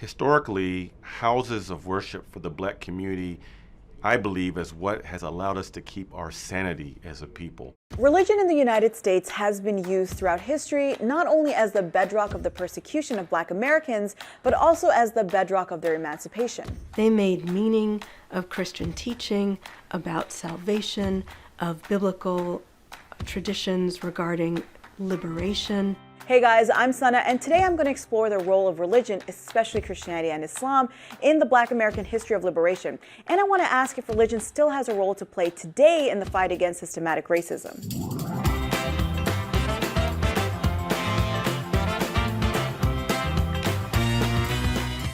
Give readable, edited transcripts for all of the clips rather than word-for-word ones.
Historically, houses of worship for the black community, I believe, is what has allowed us to keep our sanity as a people. Religion in the United States has been used throughout history not only as the bedrock of the persecution of Black Americans, but also as the bedrock of their emancipation. They made meaning of Christian teaching about salvation, of biblical traditions regarding liberation. Hey guys, I'm Sana, and today I'm going to explore the role of religion, especially Christianity and Islam, in the Black American history of liberation. And I want to ask if religion still has a role to play today in the fight against systematic racism.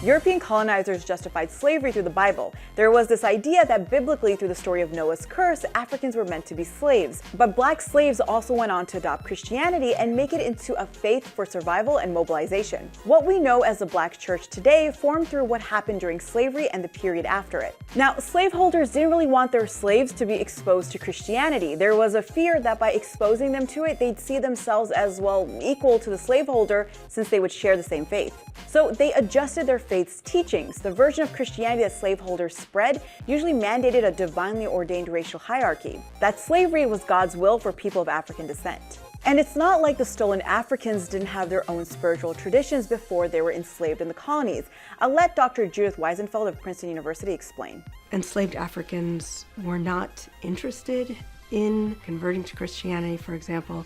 European colonizers justified slavery through the Bible. There was this idea that biblically, through the story of Noah's curse, Africans were meant to be slaves. But black slaves also went on to adopt Christianity and make it into a faith for survival and mobilization. What we know as the Black church today formed through what happened during slavery and the period after it. Now, slaveholders didn't really want their slaves to be exposed to Christianity. There was a fear that by exposing them to it, they'd see themselves as, well, equal to the slaveholder since they would share the same faith. So they adjusted their faith's teachings. The version of Christianity that slaveholders spread usually mandated a divinely ordained racial hierarchy, that slavery was God's will for people of African descent. And it's not like the stolen Africans didn't have their own spiritual traditions before they were enslaved in the colonies. I'll let Dr. Judith Weisenfeld of Princeton University explain. Enslaved Africans were not interested in converting to Christianity, for example.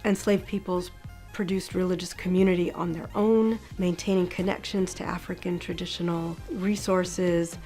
Enslaved peoples produced religious community on their own, maintaining connections to African traditional resources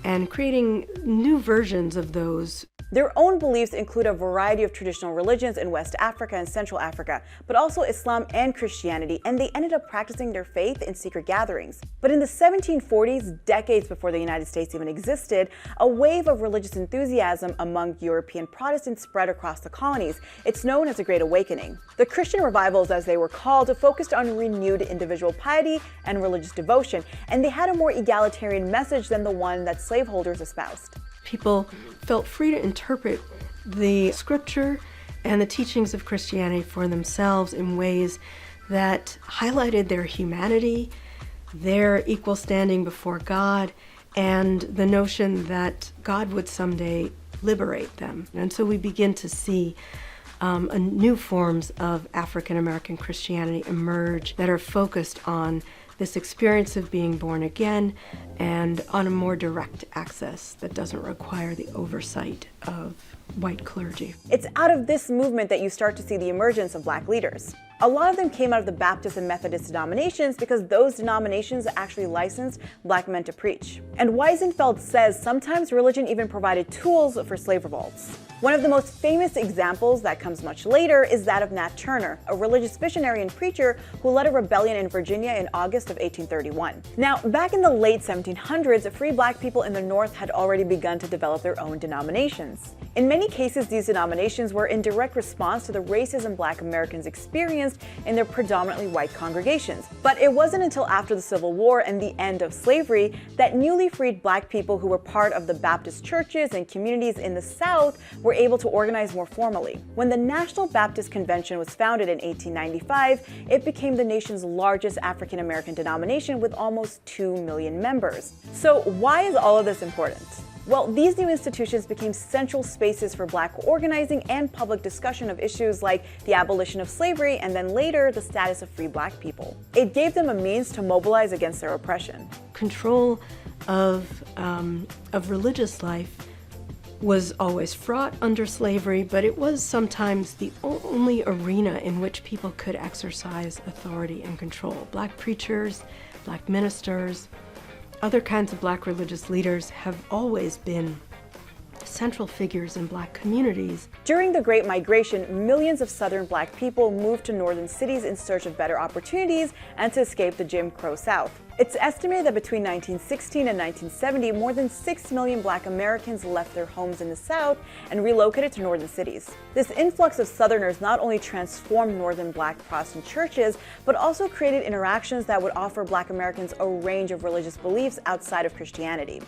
and creating new versions of those. Their own beliefs include a variety of traditional religions in West Africa and Central Africa, but also Islam and Christianity, and they ended up practicing their faith in secret gatherings. But in the 1740s, decades before the United States even existed, a wave of religious enthusiasm among European Protestants spread across the colonies. It's known as the Great Awakening. The Christian revivals, as they were called, focused on renewed individual piety and religious devotion, and they had a more egalitarian message than the one that slaveholders espoused. People felt free to interpret the scripture and the teachings of Christianity for themselves in ways that highlighted their humanity, their equal standing before God, and the notion that God would someday liberate them. And so we begin to see new forms of African American Christianity emerge that are focused on this experience of being born again and on a more direct access that doesn't require the oversight of white clergy. It's out of this movement that you start to see the emergence of Black leaders. A lot of them came out of the Baptist and Methodist denominations because those denominations actually licensed Black men to preach. And Weisenfeld says sometimes religion even provided tools for slave revolts. One of the most famous examples that comes much later is that of Nat Turner, a religious missionary and preacher who led a rebellion in Virginia in August of 1831. Now, back in the late 1700s, free Black people in the North had already begun to develop their own denominations. In many cases, these denominations were in direct response to the racism Black Americans experienced in their predominantly white congregations. But it wasn't until after the Civil War and the end of slavery that newly freed Black people who were part of the Baptist churches and communities in the South were able to organize more formally. When the National Baptist Convention was founded in 1895, it became the nation's largest African American denomination with almost 2 million members. So why is all of this important? Well, these new institutions became central spaces for Black organizing and public discussion of issues like the abolition of slavery and then later the status of free Black people. It gave them a means to mobilize against their oppression. Control of religious life was always fraught under slavery, but it was sometimes the only arena in which people could exercise authority and control. Black preachers, Black ministers, other kinds of Black religious leaders have always been central figures in Black communities. During the Great Migration, millions of Southern Black people moved to northern cities in search of better opportunities and to escape the Jim Crow South. It's estimated that between 1916 and 1970, more than 6 million Black Americans left their homes in the South and relocated to northern cities. This influx of Southerners not only transformed northern Black Protestant churches, but also created interactions that would offer Black Americans a range of religious beliefs outside of Christianity.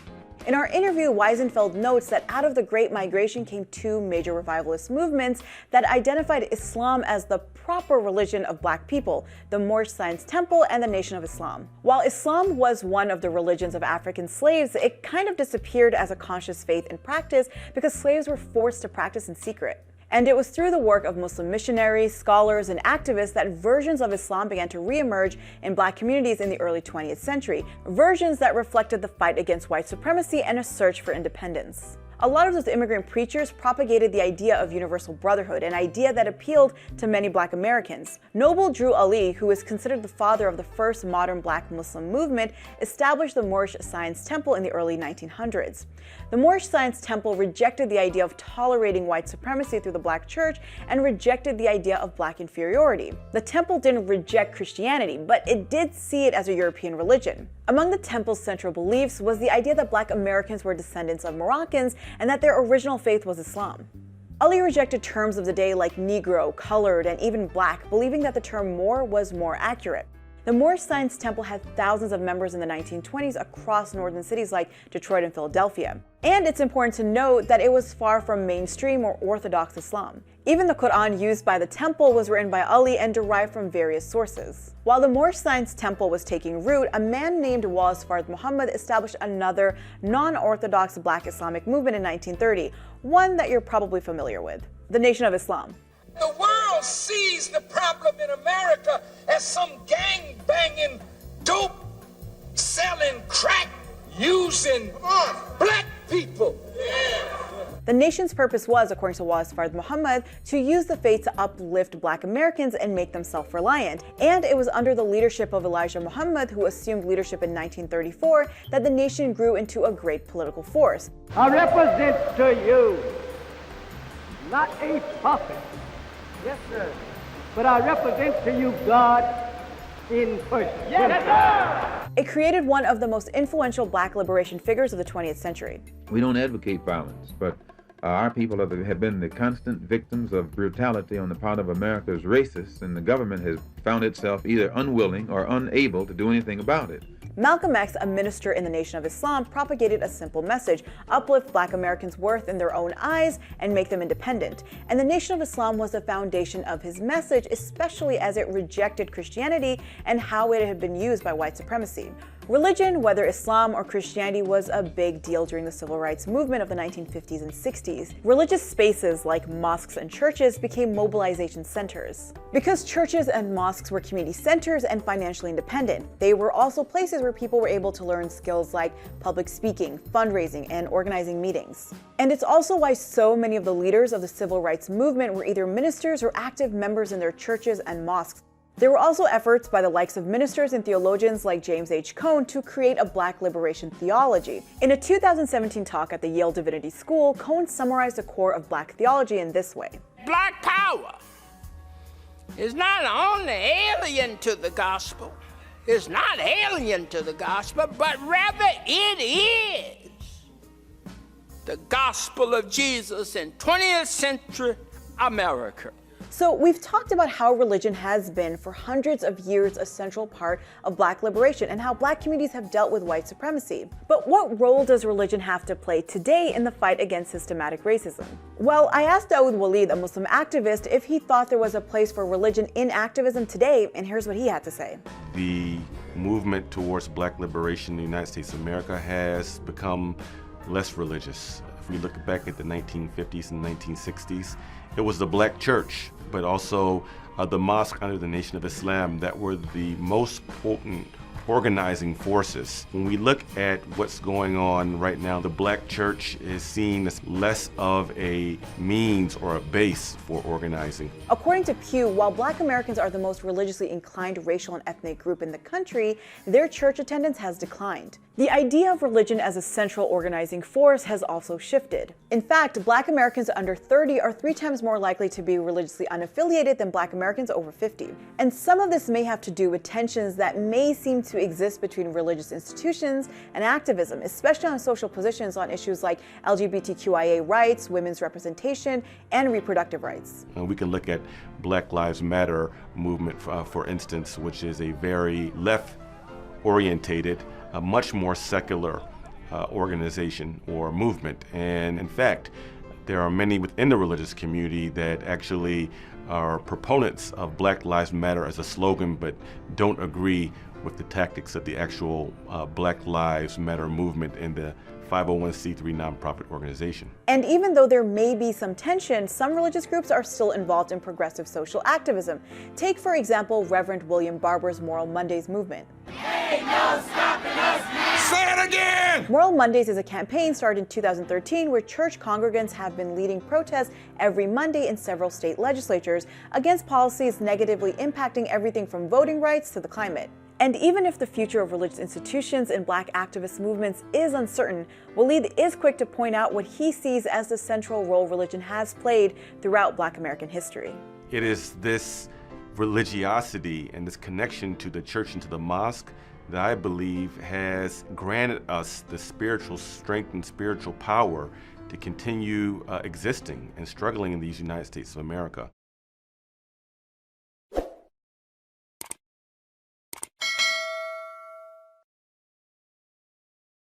In our interview, Weisenfeld notes that out of the Great Migration came two major revivalist movements that identified Islam as the proper religion of black people, the Moorish Science Temple and the Nation of Islam. While Islam was one of the religions of African slaves, it kind of disappeared as a conscious faith and practice because slaves were forced to practice in secret. And it was through the work of Muslim missionaries, scholars, and activists that versions of Islam began to reemerge in black communities in the early 20th century, versions that reflected the fight against white supremacy and a search for independence. A lot of those immigrant preachers propagated the idea of universal brotherhood, an idea that appealed to many black Americans. Noble Drew Ali, who is considered the father of the first modern black Muslim movement, established the Moorish Science Temple in the early 1900s. The Moorish Science Temple rejected the idea of tolerating white supremacy through the black church and rejected the idea of black inferiority. The temple didn't reject Christianity, but it did see it as a European religion. Among the temple's central beliefs was the idea that black Americans were descendants of Moroccans and that their original faith was Islam. Ali rejected terms of the day like Negro, colored, and even black, believing that the term Moor was more accurate. The Moorish Science Temple had thousands of members in the 1920s across northern cities like Detroit and Philadelphia. And it's important to note that it was far from mainstream or orthodox Islam. Even the Quran used by the temple was written by Ali and derived from various sources. While the Moorish Science Temple was taking root, a man named Wallace Fard Muhammad established another non-orthodox black Islamic movement in 1930, one that you're probably familiar with, the Nation of Islam. The world sees the problem in America as some gang-banging, dope-selling, crack-using black people. The nation's purpose was, according to Wallace Fard Muhammad, to use the faith to uplift black Americans and make them self-reliant. And it was under the leadership of Elijah Muhammad, who assumed leadership in 1934, that the nation grew into a great political force. I represent to you not a prophet, yes sir, but I represent to you God in person. Yes sir! It created one of the most influential black liberation figures of the 20th century. We don't advocate violence, but our people have been the constant victims of brutality on the part of America's racists, and the government has found itself either unwilling or unable to do anything about it. Malcolm X, a minister in the Nation of Islam, propagated a simple message: uplift black Americans' worth in their own eyes and make them independent. And the Nation of Islam was the foundation of his message, especially as it rejected Christianity and how it had been used by white supremacy. Religion, whether Islam or Christianity, was a big deal during the civil rights movement of the 1950s and 60s. Religious spaces like mosques and churches became mobilization centers. Because churches and mosques were community centers and financially independent, they were also places where people were able to learn skills like public speaking, fundraising, and organizing meetings. And it's also why so many of the leaders of the civil rights movement were either ministers or active members in their churches and mosques. There were also efforts by the likes of ministers and theologians like James H. Cone to create a black liberation theology. In a 2017 talk at the Yale Divinity School, Cone summarized the core of black theology in this way. Black power is not only alien to the gospel, but rather it is the gospel of Jesus in 20th century America. So we've talked about how religion has been for hundreds of years a central part of black liberation and how black communities have dealt with white supremacy. But what role does religion have to play today in the fight against systematic racism? Well, I asked Daoud Walid, a Muslim activist, if he thought there was a place for religion in activism today, and here's what he had to say. The movement towards black liberation in the United States of America has become less religious. If we look back at the 1950s and 1960s, it was the black church, but also the mosque under the Nation of Islam that were the most potent organizing forces. When we look at what's going on right now, the black church is seen as less of a means or a base for organizing. According to Pew, while black Americans are the most religiously inclined racial and ethnic group in the country, their church attendance has declined. The idea of religion as a central organizing force has also shifted. In fact, black Americans under 30 are 3 times more likely to be religiously unaffiliated than black Americans over 50. And some of this may have to do with tensions that may seem to exist between religious institutions and activism, especially on social positions on issues like LGBTQIA rights, women's representation, and reproductive rights. And we can look at Black Lives Matter movement, for instance, which is a very left-orientated, much more secular organization or movement. And in fact, there are many within the religious community that actually are proponents of Black Lives Matter as a slogan, but don't agree with the tactics of the actual Black Lives Matter movement in the 501c3 nonprofit organization. And even though there may be some tension, some religious groups are still involved in progressive social activism. Take, for example, Reverend William Barber's Moral Mondays movement. Ain't no stopping us now. Say it again! Moral Mondays is a campaign started in 2013 where church congregants have been leading protests every Monday in several state legislatures against policies negatively impacting everything from voting rights to the climate. And even if the future of religious institutions and Black activist movements is uncertain, Walid is quick to point out what he sees as the central role religion has played throughout Black American history. It is this religiosity and this connection to the church and to the mosque that I believe has granted us the spiritual strength and spiritual power to continue existing and struggling in these United States of America.